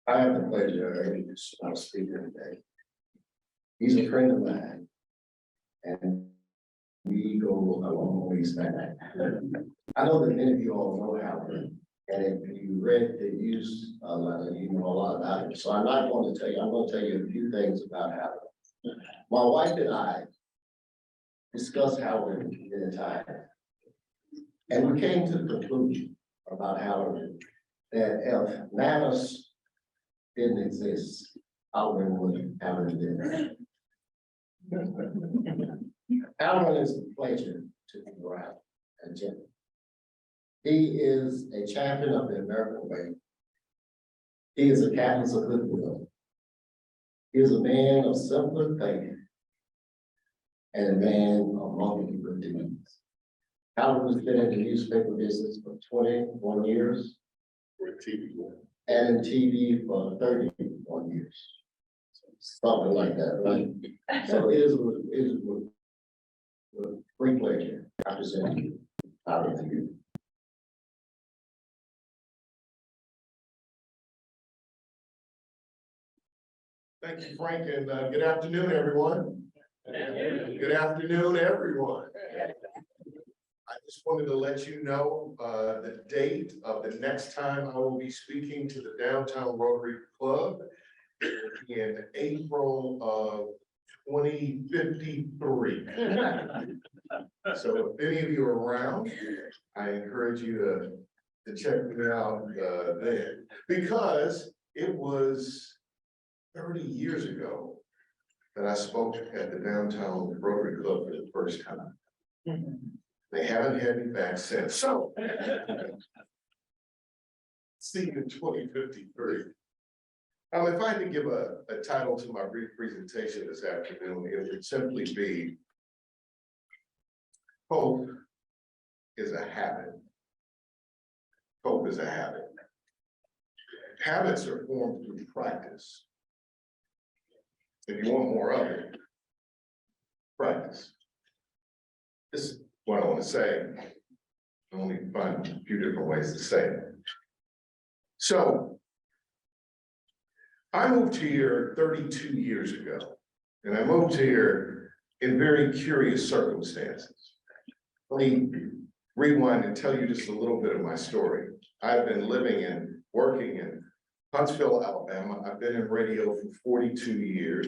I have the pleasure of introducing our speaker today. He's a friend of mine, and we go a long ways back. I know that many of you all know Hallerin, and if you read the news, you know a lot about it. So I'm not going to tell you, I'm going to tell you a few things about Hallerin. My wife and I discussed Hallerin in a time, and we came to the conclusion about Hallerin that if Manus didn't exist, Hallerin wouldn't have been. Hallerin is a pleasure to be around and gentle. He is a champion of the American way. He is a catalyst of goodwill. He is a man of simple faith and a man of multiple good deeds. Hallerin has been in the newspaper business for 21 years. And in TV for 31 years. Something like that, right? So it is a great pleasure to present you out of you. Thank you, Frank, and good afternoon, everyone. Good afternoon, everyone. I just wanted to let you know the date of the next time I will be speaking to the Downtown Rotary Club in April of 2053. So if any of you are around, I encourage you to check me out then, because it was 30 years ago that I spoke at the Downtown Rotary Club for the first time. They haven't had me back since. So, see you in 2053. If I had to give a title to my brief presentation this afternoon, it would simply be Hope is a habit. Hope is a habit. Habits are formed through practice. If you want more of it, practice. This is what I want to say. I only find a few different ways to say it. So, I moved here 32 years ago, and I moved here in very curious circumstances. Let me rewind and tell you just a little bit of my story. I've been living and working in Huntsville, Alabama. I've been in radio for 42 years.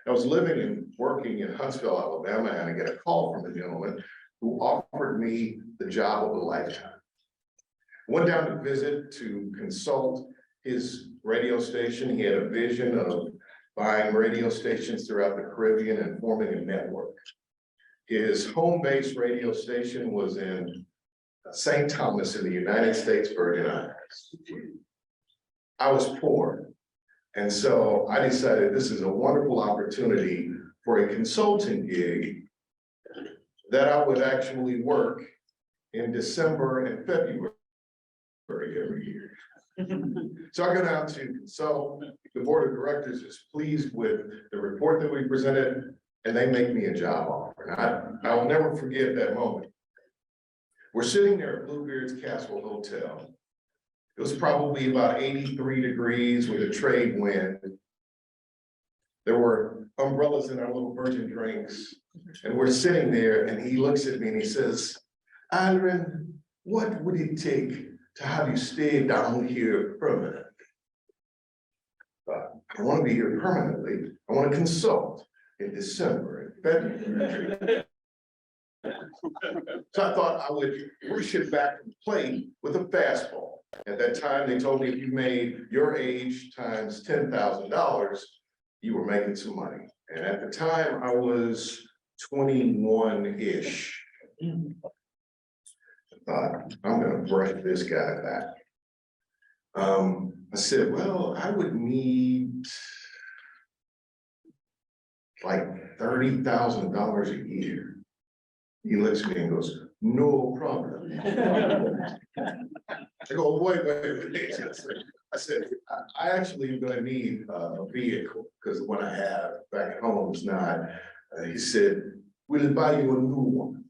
I was living and working in Huntsville, Alabama, and I get a call from a gentleman who offered me the job of a lifetime. Went down to visit to consult his radio station. He had a vision of buying radio stations throughout the Caribbean and forming a network. His home-based radio station was in St. Thomas in the United States Virgin Islands. I was poor, and so I decided this is a wonderful opportunity for a consulting gig that I would actually work in December and February every year. So I go down to consult. The board of directors is pleased with the report that we presented, and they make me a job offer. And I will never forget that moment. We're sitting there at Bluebeard's Castle Hotel. It was probably about 83 degrees with a trade wind. There were umbrellas in our little virgin drinks. And we're sitting there, and he looks at me and he says, Hallerin, what would it take to have you stay down here permanently? I don't want to be here permanently. I want to consult in December and February. So I thought I would rush it back and play with a fastball. At that time, they told me if you made your age times $10,000, you were making some money. And at the time, I was 21-ish. I thought, I'm gonna break this guy back. I said, well, I would need like $30,000 a year. He looks at me and goes, no problem. I go, wait. I said, I actually am gonna need a vehicle because the one I have back at home is not. He said, we'll buy you a new one.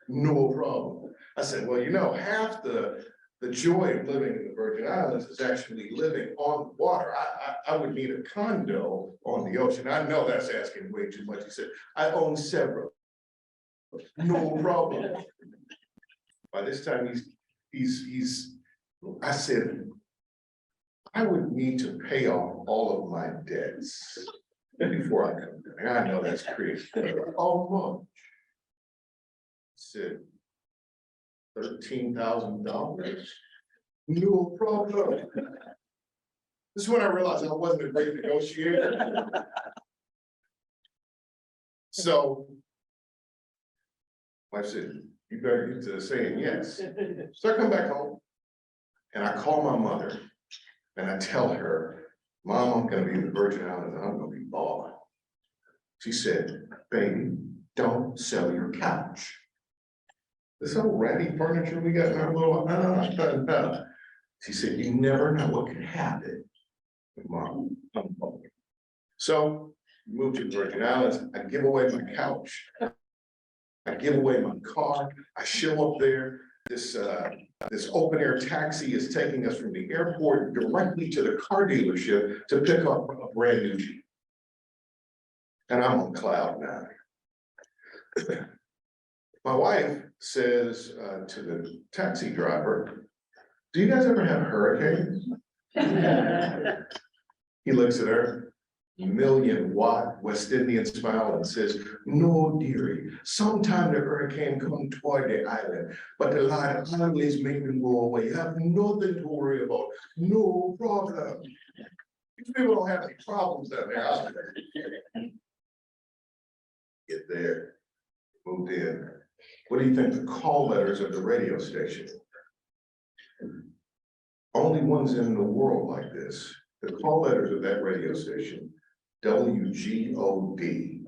No problem. I said, well, you know, half the the joy of living in the Virgin Islands is actually living on the water. I would need a condo on the ocean. I know that's asking way too much. He said, I own several. No problem. By this time, I said, I would need to pay off all of my debts before I come down. And I know that's crazy. How much? I said, $13,000. No problem. This is when I realized I wasn't a great negotiator. So I said, you better get to saying yes. So I come back home and I call my mother and I tell her, Mom, I'm gonna be in the Virgin Islands and I'm gonna be balling. She said, baby, don't sell your couch. This old ratty furniture we got in our little, no. She said, you never know what can happen. Mom, I'm balling. So moved to the Virgin Islands, I give away my couch. I give away my car, I show up there, this open air taxi is taking us from the airport directly to the car dealership to pick up a brand new Jeep. And I'm on cloud nine. My wife says to the taxi driver, do you guys ever have hurricanes? He looks at her, million-watt West Indian smile and says, no, dearie, sometime the hurricane come toward the island, but the Lord always make them go away. You have nothing to worry about, no problem. These people don't have any problems down there. Get there, moved in. What do you think the call letters of the radio station? Only ones in the world like this. The call letters of that radio station, WGOD,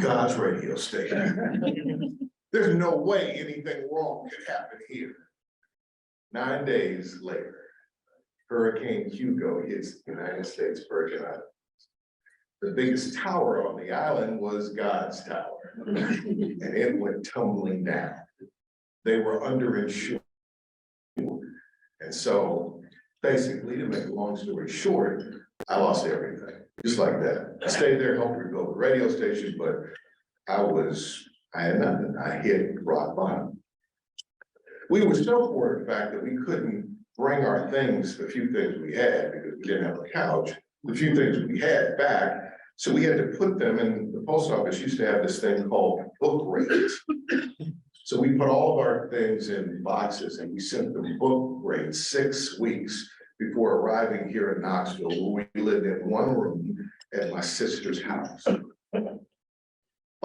God's radio station. There's no way anything wrong could happen here. 9 days later, Hurricane Hugo hits the United States Virgin Islands. The biggest tower on the island was God's tower, and it went tumbling down. They were underinsured. And so basically, to make a long story short, I lost everything, just like that. I stayed there, helped rebuild the radio station, but I had nothing. I hit rock bottom. We were so poor, in fact, that we couldn't bring our things, the few things we had, because we didn't have a couch, the few things we had back. So we had to put them in, the post office used to have this thing called book rates. So we put all of our things in boxes and we sent them book rates 6 weeks before arriving here in Knoxville, where we lived in one room at my sister's house. A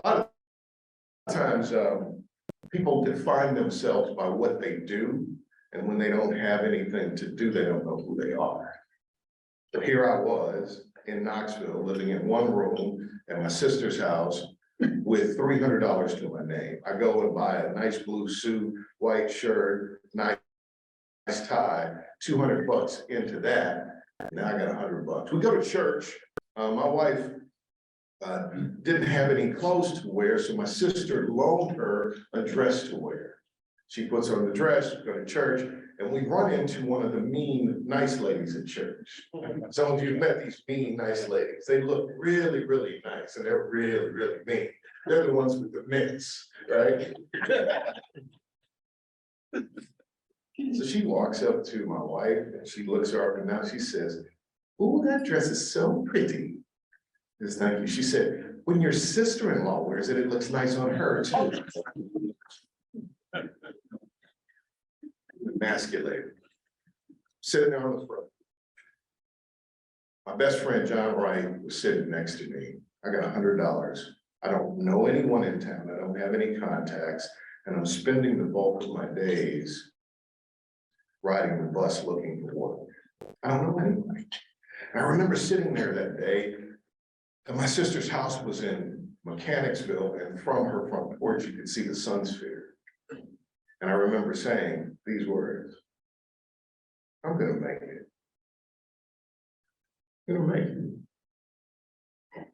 lot of times, people define themselves by what they do, and when they don't have anything to do, they don't know who they are. So here I was in Knoxville, living in one room at my sister's house with $300 to my name. I go and buy a nice blue suit, white shirt, nice tie, 200 bucks into that. Now I got 100 bucks. We go to church. My wife didn't have any clothes to wear, so my sister loaned her a dress to wear. She puts on the dress, we go to church, and we run into one of the mean, nice ladies at church. Some of you have met these mean, nice ladies. They look really, really nice, and they're really, really mean. They're the ones with the mitts, right? So she walks up to my wife, and she looks her up and down. She says, "Oh, that dress is so pretty." Yes, thank you. She said, "When your sister-in-law wears it, it looks nice on her too." Emasculated. Sitting there on the front. My best friend, John Wright, was sitting next to me. I got $100. I don't know anyone in town. I don't have any contacts. And I'm spending the bulk of my days riding the bus looking for work. I don't know anybody. And I remember sitting there that day, and my sister's house was in Mechanicsville, and from her front porch, you could see the sun sphere. And I remember saying these words, "I'm gonna make it. I'm gonna make it."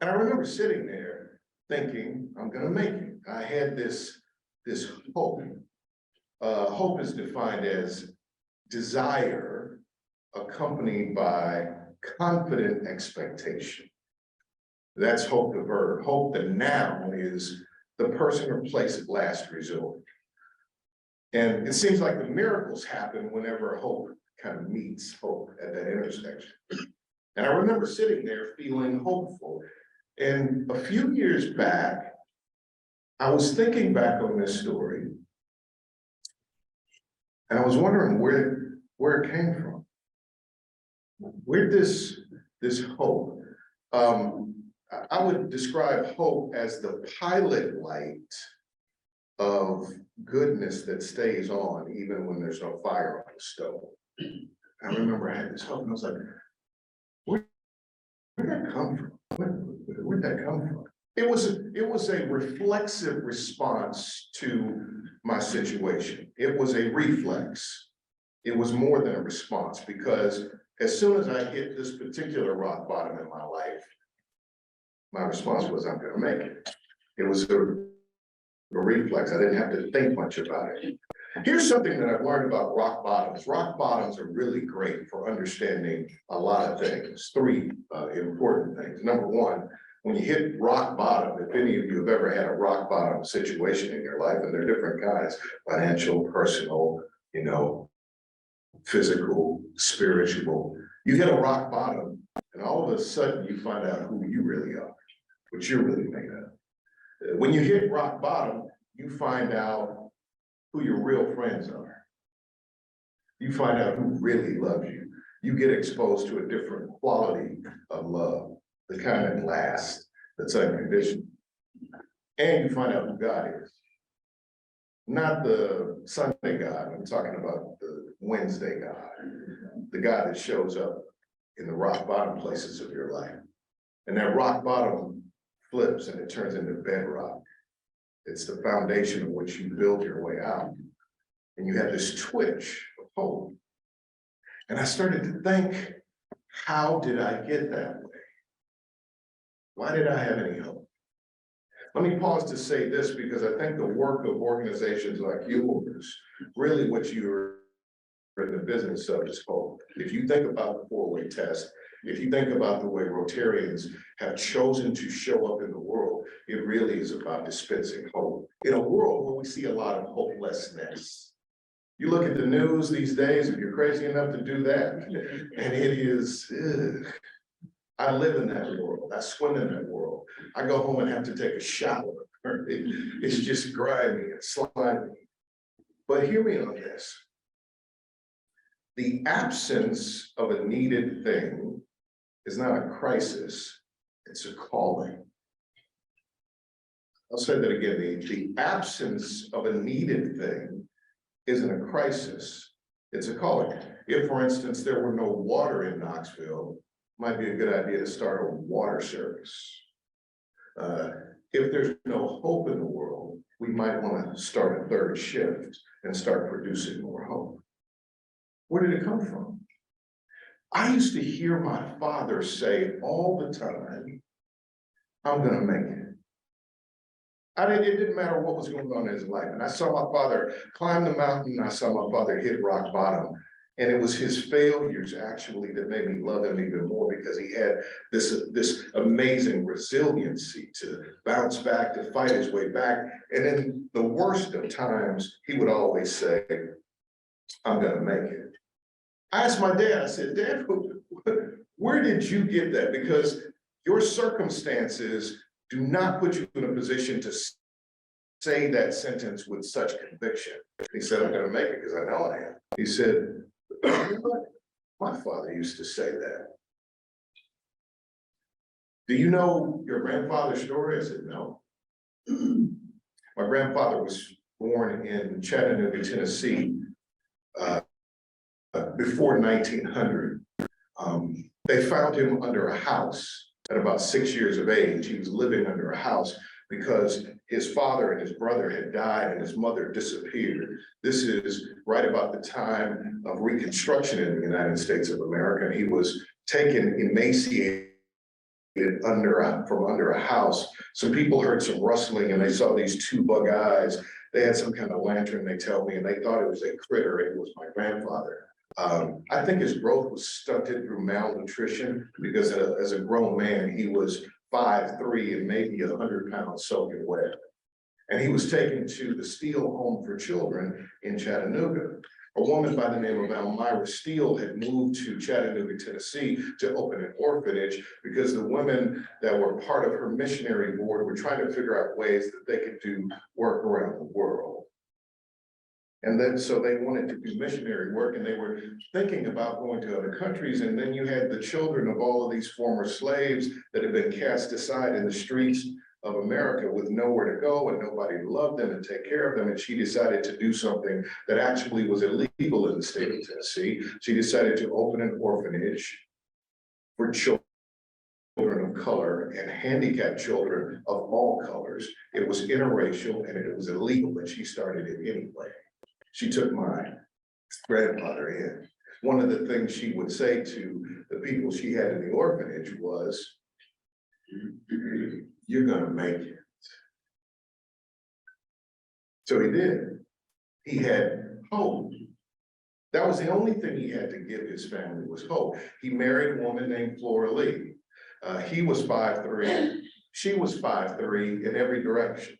And I remember sitting there thinking, I'm gonna make it. I had this hope Hope is defined as desire accompanied by confident expectation. That's hope, the verb. Hope, the noun, is the person or place of last resort. And it seems like the miracles happen whenever hope kind of meets hope at that intersection. And I remember sitting there feeling hopeful. And a few years back, I was thinking back on this story, and I was wondering where it came from. Where this hope? I would describe hope as the pilot light of goodness that stays on even when there's no fire on the stove. I remember I had this hope, and I was like, where'd that come from? Where'd that come from? It was a reflexive response to my situation. It was a reflex. It was more than a response, because as soon as I hit this particular rock bottom in my life, my response was, I'm gonna make it. It was a reflex. I didn't have to think much about it. Here's something that I've learned about rock bottoms. Rock bottoms are really great for understanding a lot of things. Three important things. Number one, when you hit rock bottom, if any of you have ever had a rock bottom situation in your life, and there are different kinds, financial, personal, physical, spiritual, you hit a rock bottom, and all of a sudden you find out who you really are, what you're really made of. When you hit rock bottom, you find out who your real friends are. You find out who really loves you. You get exposed to a different quality of love, the kind that lasts, that's unconditional. And you find out who God is. Not the Sunday God, I'm talking about the Wednesday God, the God that shows up in the rock bottom places of your life. And that rock bottom flips and it turns into bedrock. It's the foundation of which you build your way out. And you have this twitch of hope. And I started to think, how did I get that way? Why did I have any hope? Let me pause to say this, because I think the work of organizations like yours, really what you're in the business of is hope. If you think about the four-way test, if you think about the way Rotarians have chosen to show up in the world, it really is about dispensing hope. In a world where we see a lot of hopelessness. You look at the news these days, if you're crazy enough to do that, and it is, I live in that world. I swim in that world. I go home and have to take a shower. It's just grimy and slimy. But hear me on this. The absence of a needed thing is not a crisis, it's a calling. I'll say that again. The absence of a needed thing isn't a crisis, it's a calling. If, for instance, there were no water in Knoxville, might be a good idea to start a water service. If there's no hope in the world, we might want to start a third shift and start producing more hope. Where did it come from? I used to hear my father say all the time, I'm gonna make it. It didn't matter what was going on in his life. And I saw my father climb the mountain, I saw my father hit rock bottom. And it was his failures actually that made me love him even more, because he had this amazing resiliency to bounce back, to fight his way back. And in the worst of times, he would always say, I'm gonna make it. I asked my dad, I said, Dad, where did you get that? Because your circumstances do not put you in a position to say that sentence with such conviction. He said, I'm gonna make it because I know I am. He said, my father used to say that. Do you know your grandfather's story? I said, no. My grandfather was born in Chattanooga, Tennessee, before 1900. They found him under a house at about 6 years of age. He was living under a house because his father and his brother had died and his mother disappeared. This is right about the time of Reconstruction in the United States of America. He was taken emaciated from under a house. Some people heard some rustling and they saw these two bug eyes They had some kind of lantern, they tell me, and they thought it was a critter. It was my grandfather. I think his growth was stunted through malnutrition because as a grown man, he was 5'3" and maybe 100 pounds soaking wet. And he was taken to the Steele Home for Children in Chattanooga. A woman by the name of Elmira Steele had moved to Chattanooga, Tennessee to open an orphanage because the women that were part of her missionary board were trying to figure out ways that they could do work around the world. And then, so they wanted to do missionary work, and they were thinking about going to other countries. And then you had the children of all of these former slaves that had been cast aside in the streets of America with nowhere to go and nobody to love them and take care of them. And she decided to do something that actually was illegal in the state of Tennessee. She decided to open an orphanage for children of color and handicapped children of all colors. It was interracial and it was illegal, but she started it anyway. She took my grandfather in. One of the things she would say to the people she had in the orphanage was, "You're gonna make it." So he did. He had hope. That was the only thing he had to give his family, was hope. He married a woman named Flora Lee. He was 5'3". She was 5'3" in every direction.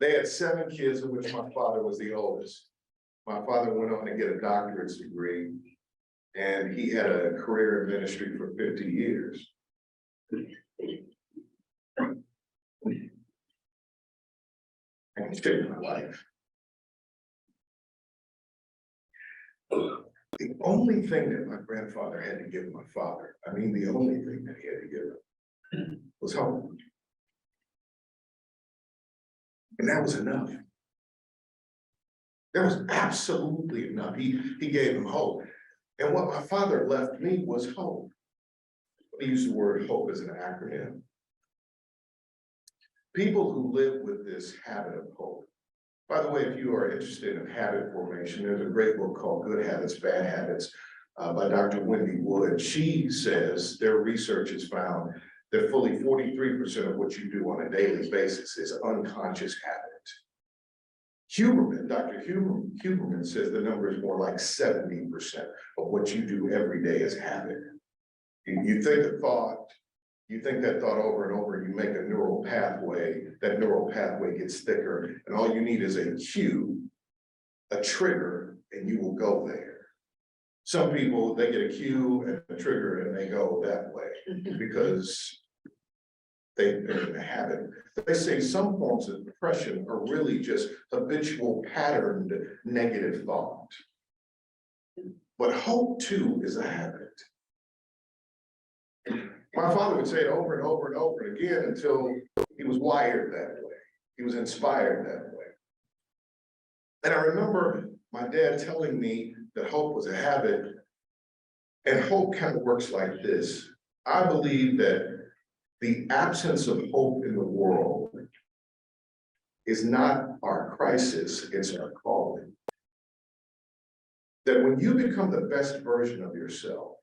They had 7 kids, of which my father was the oldest. My father went on to get a doctorate's degree, and he had a career in ministry for 50 years. And he changed my life. The only thing that my grandfather had to give my father, I mean, the only thing that he had to give him, was hope. And that was enough. There was absolutely enough. He gave him hope. And what my father left me was hope. I use the word hope as an acronym. People who live with this habit of hope. By the way, if you are interested in habit formation, there's a great book called Good Habits, Bad Habits by Dr. Wendy Wood. She says their research has found that fully 43% of what you do on a daily basis is unconscious habit. Dr. Huberman says the number is more like 70% of what you do every day is habit. You think a thought, you think that thought over and over, you make a neural pathway, that neural pathway gets thicker, and all you need is a cue, a trigger, and you will go there. Some people, they get a cue and a trigger and they go that way because they're in a habit. They say some forms of depression are really just habitual patterned negative thought. But hope too is a habit. My father would say it over and over and over again until he was wired that way. He was inspired that way. And I remember my dad telling me that hope was a habit, and hope kind of works like this. I believe that the absence of hope in the world is not our crisis, it's our calling. That when you become the best version of yourself,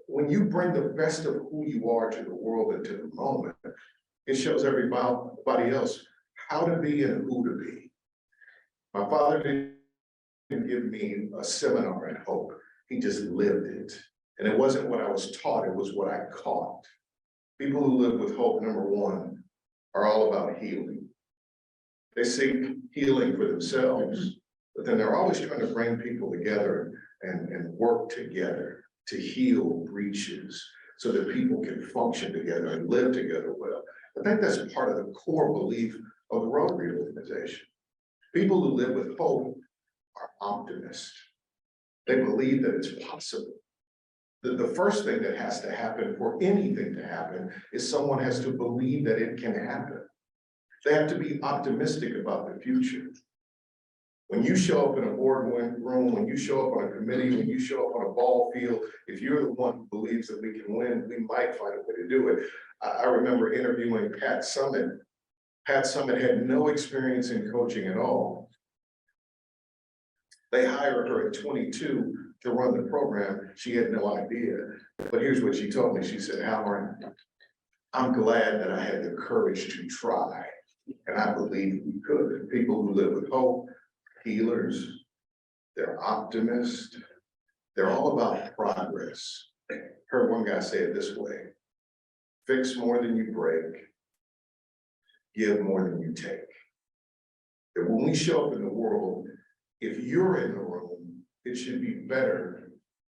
when you bring the best of who you are to the world and to the moment, it shows everybody else how to be and who to be. My father didn't give me a seminar in hope. He just lived it. And it wasn't what I was taught, it was what I caught. People who live with hope, number one, are all about healing. They seek healing for themselves, but then they're always trying to bring people together and work together to heal breaches so that people can function together and live together well. I think that's part of the core belief of the Rotary organization. People who live with hope are optimists. They believe that it's possible. The first thing that has to happen for anything to happen is someone has to believe that it can happen. They have to be optimistic about the future. When you show up in a boardroom, when you show up on a committee, when you show up on a ball field, if you're the one who believes that we can win, we might find a way to do it. I remember interviewing Pat Summitt. Pat Summitt had no experience in coaching at all. They hired her at 22 to run the program. She had no idea. But here's what she told me. She said, Hallerin, I'm glad that I had the courage to try. And I believe we could. People who live with hope, healers, they're optimists. They're all about progress. Heard one guy say it this way: fix more than you break, give more than you take. That when we show up in the world, if you're in the room, it should be better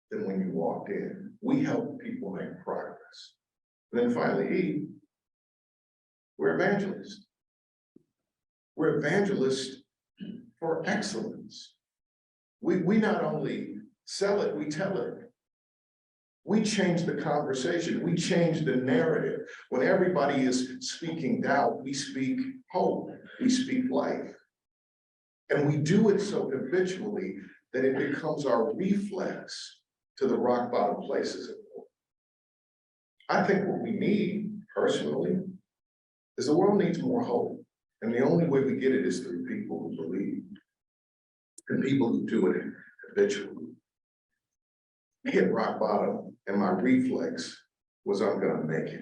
than when you walked in. We help people make progress. And then finally, E, we're evangelists. We're evangelists for excellence. We not only sell it, we tell it. We change the conversation. We change the narrative. When everybody is speaking doubt, we speak hope. We speak life. And we do it so habitually that it becomes our reflex to the rock bottom places. I think what we need personally is the world needs more hope. And the only way we get it is through people who believe and people who do it habitually. I hit rock bottom and my reflex was I'm gonna make it.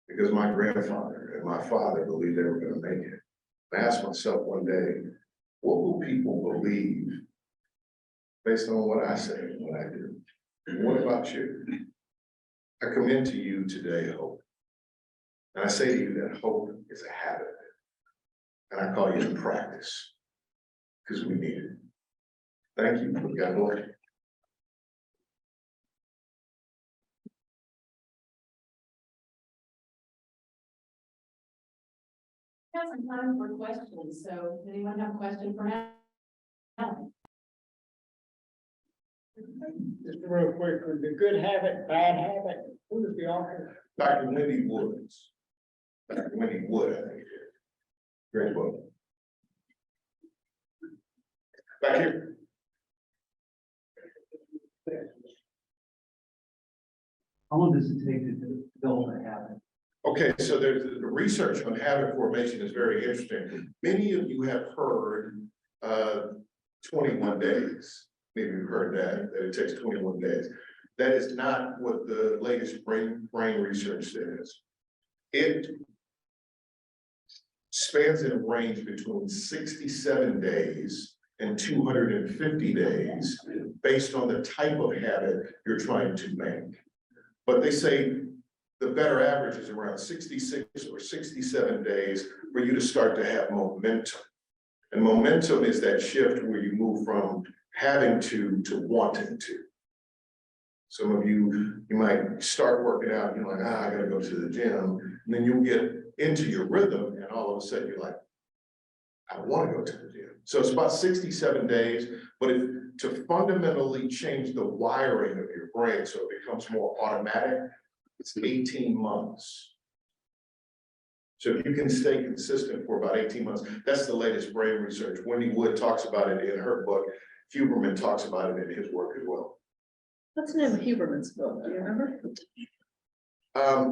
Because my grandfather and my father believed they were gonna make it. I asked myself one day, what will people believe based on what I say and what I do? And what about you? I commend to you today hope. And I say to you that hope is a habit. And I call you to practice because we need it. Thank you. God bless you. We have some time for questions, so anyone have a question for Alan? Just real quick, the good habit, bad habit, who is the author? Dr. Wendy Woods. Dr. Wendy Wood, I think it is. Great book. Back here. How long does it take to develop a habit? Okay, so there's the research on habit formation is very interesting. Many of you have heard 21 days. Maybe you've heard that it takes 21 days. That is not what the latest brain research says. It spans in a range between 67 days and 250 days based on the type of habit you're trying to make. But they say the better average is around 66 or 67 days for you to start to have momentum. And momentum is that shift where you move from having to wanting to. Some of you might start working out, you're like, I gotta go to the gym. And then you'll get into your rhythm and all of a sudden you're like, I don't wanna go to the gym. So it's about 67 days, but to fundamentally change the wiring of your brain so it becomes more automatic, it's 18 months. So if you can stay consistent for about 18 months, that's the latest brain research. Wendy Wood talks about it in her book. Huberman talks about it in his work as well. What's the name of Huberman's book? Do you remember?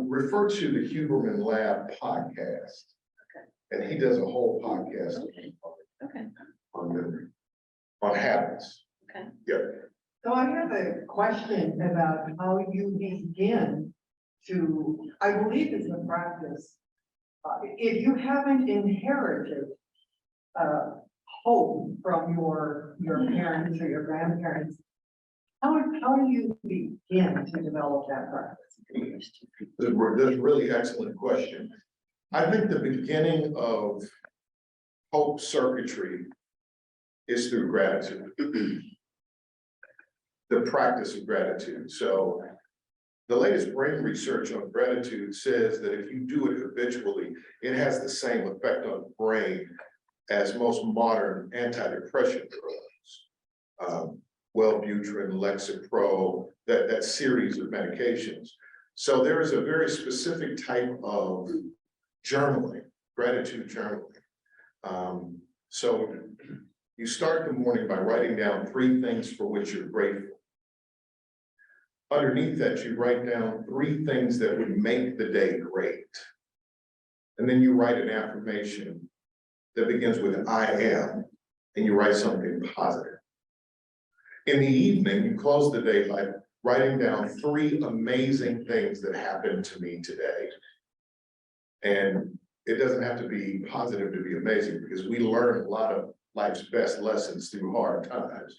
Refer to the Huberman Lab podcast. Okay. And he does a whole podcast Okay. on memory, on habits. Okay. Yep. So I have a question about how you begin to, I believe it's a practice. If you haven't inherited hope from your parents or your grandparents, how do you begin to develop that practice? That's a really excellent question. I think the beginning of hope circuitry is through gratitude. The practice of gratitude. So the latest brain research on gratitude says that if you do it habitually, it has the same effect on the brain as most modern antidepressant drugs. Wellbutrin, Lexapro, that series of medications. So there is a very specific type of journaling, gratitude journaling. So you start the morning by writing down 3 things for which you're grateful. Underneath that, you write down 3 things that would make the day great. And then you write an affirmation that begins with I am, and you write something positive. In the evening, you close the day by writing down 3 amazing things that happened to me today. And it doesn't have to be positive to be amazing, because we learn a lot of life's best lessons through hard times.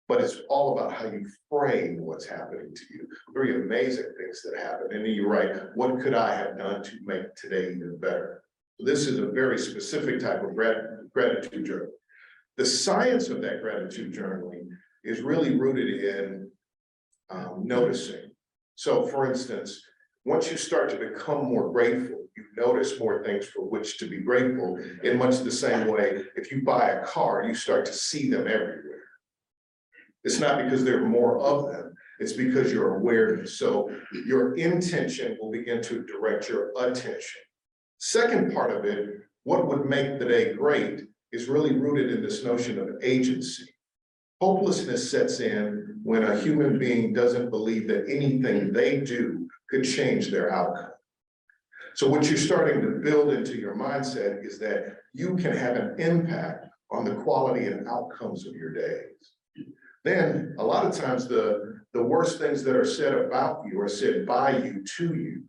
But it's all about how you frame what's happening to you. 3 amazing things that happen. And then you write, what could I have done to make today even better? This is a very specific type of gratitude journal. The science of that gratitude journaling is really rooted in noticing. So for instance, once you start to become more grateful, you notice more things for which to be grateful, in much the same way, if you buy a car, you start to see them everywhere. It's not because there are more of them, it's because you're aware. So your intention will begin to direct your attention. Second part of it, what would make the day great, is really rooted in this notion of agency. Hopelessness sets in when a human being doesn't believe that anything they do could change their outcome. So what you're starting to build into your mindset is that you can have an impact on the quality and outcomes of your days. Then a lot of times the worst things that are said about you are said by you to you.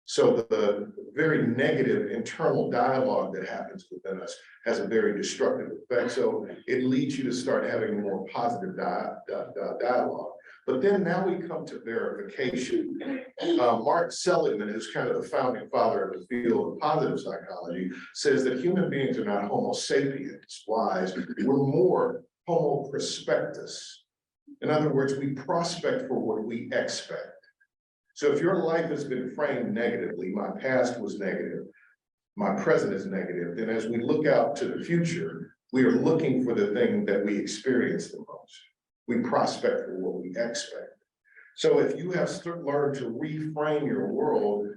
So the very negative internal dialogue that happens within us has a very destructive effect. So it leads you to start having more positive dialogue. But then now we come to verification. Mark Seligman, who's kind of the founding father of the field of positive psychology, says that human beings are not Homo sapiens wise, we're more Homo prospectus. In other words, we prospect for what we expect. So if your life has been framed negatively, my past was negative, my present is negative, then as we look out to the future, we are looking for the thing that we experience the most. We prospect for what we expect. So if you have learned to reframe your world,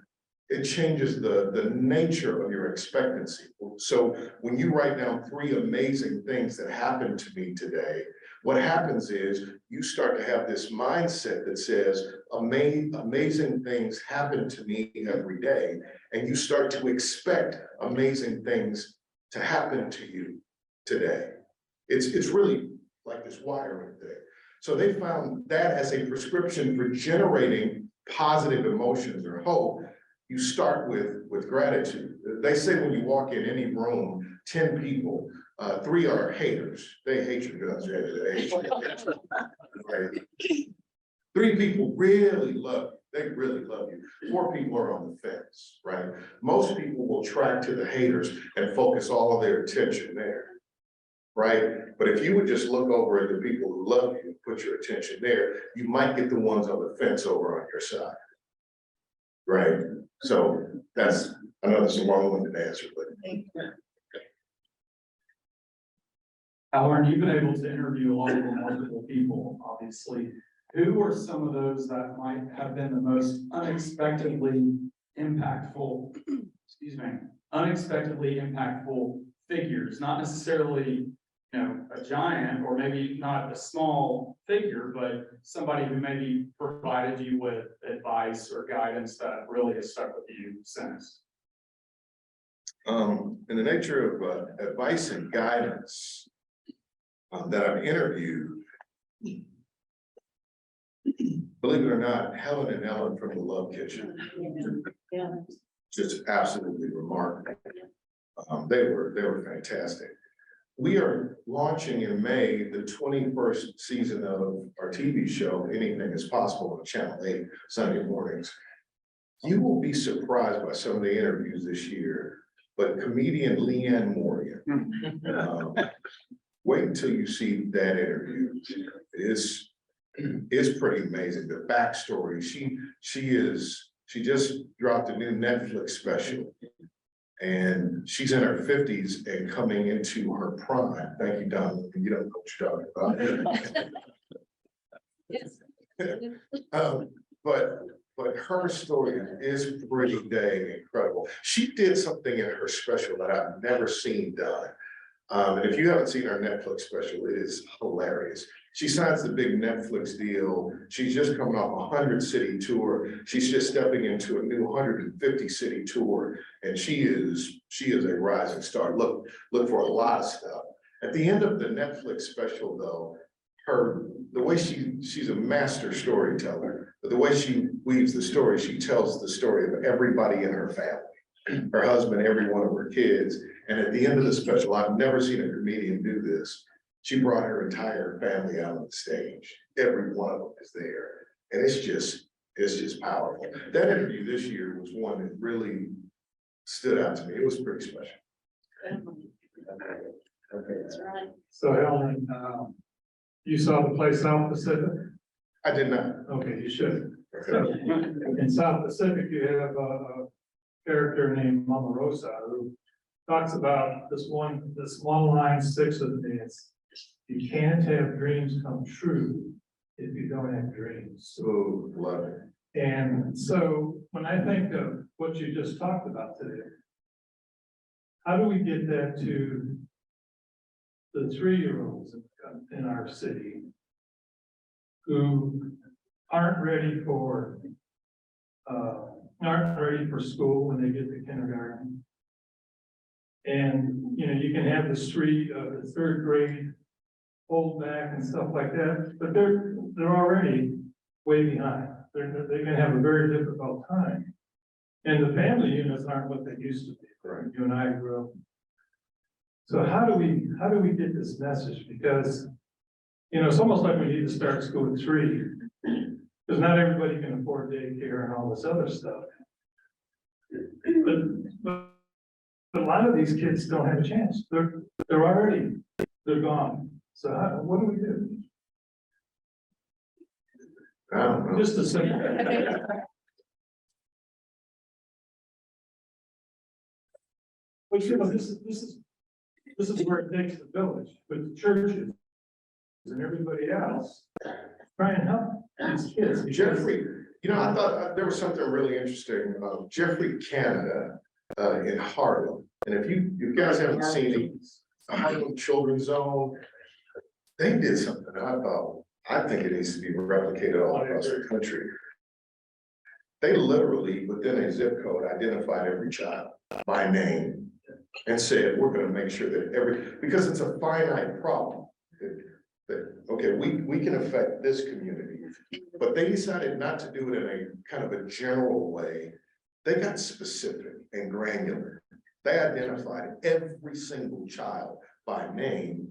it changes the nature of your expectancy. So when you write down 3 amazing things that happened to me today, what happens is you start to have this mindset that says, amazing things happen to me every day. And you start to expect amazing things to happen to you today. It's really like this wiring thing. So they found that as a prescription for generating positive emotions or hope. You start with gratitude. They say when you walk in any room, 10 people, 3 are haters. They hate your guts. They hate you. Right? 3 people really love you. They really love you. 4 people are on the fence, right? Most people will track to the haters and focus all of their attention there, right? But if you would just look over at the people who love you and put your attention there, you might get the ones on the fence over on your side, right? So that's another long-winded answer, but. Hallerin, you've been able to interview a lot of remarkable people, obviously. Who are some of those that might have been the most unexpectedly impactful, unexpectedly impactful figures? Not necessarily, a giant or maybe not a small figure, but somebody who maybe provided you with advice or guidance that really has stuck with you since. In the nature of advice and guidance that I've interviewed, believe it or not, Helen and Ellen from the Love Kitchen, Yeah. just absolutely remarkable. They were fantastic. We are launching in May the 21st season of our TV show, Anything is Possible, on Channel 8, Sunday mornings. You will be surprised by some of the interviews this year, but comedian Leanne Morgan, wait until you see that interview. It's pretty amazing. The backstory, she just dropped a new Netflix special. And she's in her 50s and coming into her prime. Thank you, Don. You don't know what you're talking about. But her story is pretty dang incredible. She did something in her special that I've never seen done. And if you haven't seen her Netflix special, it is hilarious. She signs the big Netflix deal. She's just coming off a 100-city tour. She's just stepping into a new 150-city tour, and she is a rising star. Look for a lot of stuff. At the end of the Netflix special, though, the way she's a master storyteller, but the way she weaves the story, she tells the story of everybody in her family, her husband, every one of her kids. And at the end of the special, I've never seen a comedian do this. She brought her entire family out on the stage. Every one of them is there. And it's just powerful. That interview this year was one that really stood out to me. It was pretty special. That's right. So Helen, you saw the play South Pacific? I did not. Okay, you should. Okay. In South Pacific, you have a character named Mama Rosa who talks about this one line sticks with me. It's, you can't have dreams come true if you don't have dreams. So love it. And so when I think of what you just talked about today, how do we get that to the 3-year-olds in our city who aren't ready for school when they get to kindergarten? And, you know, you can have the street of the 3rd grade hold back and stuff like that, but they're already way behind. They're gonna have a very difficult time. And the family units aren't what they used to be. Right. You and I grew up. So how do we get this message? Because, you know, it's almost like we need to start school at 3. Because not everybody can afford daycare and all this other stuff. But a lot of these kids don't have a chance. They're gone. So what do we do? I don't know. Just a simple. But you know, this is where it takes the village, with the churches and everybody else, try and help these kids. Jeffrey, you know, I thought there was something really interesting about Jeffrey Canada in Harlem. And if you guys haven't seen the Harlem Children's Zone, they did something I think it needs to be replicated all across the country. They literally, within a zip code, identified every child by name and said, we're gonna make sure that because it's a finite problem. Okay, we can affect this community, but they decided not to do it in a kind of a general way. They got specific and granular. They identified every single child by name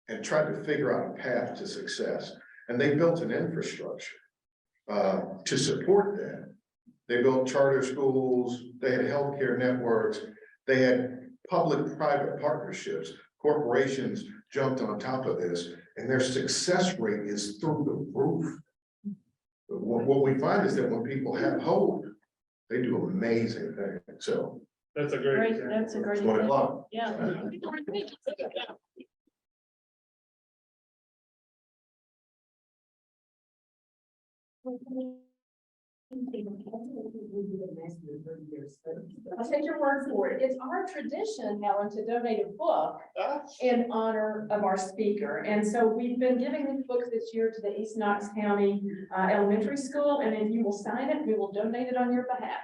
and tried to figure out a path to success. And they built an infrastructure to support that. They built charter schools, they had healthcare networks, they had public-private partnerships. Corporations jumped on top of this, and their success rate is through the roof. But what we find is that when people have hope, they do amazing things. So That's a great Great, that's a great. it's 1 o'clock. Yeah. I'll take your word for it. It's our tradition, Helen, to donate a book in honor of our speaker. And so we've been giving these books this year to the East Knox County Elementary School. And if you will sign it, we will donate it on your behalf.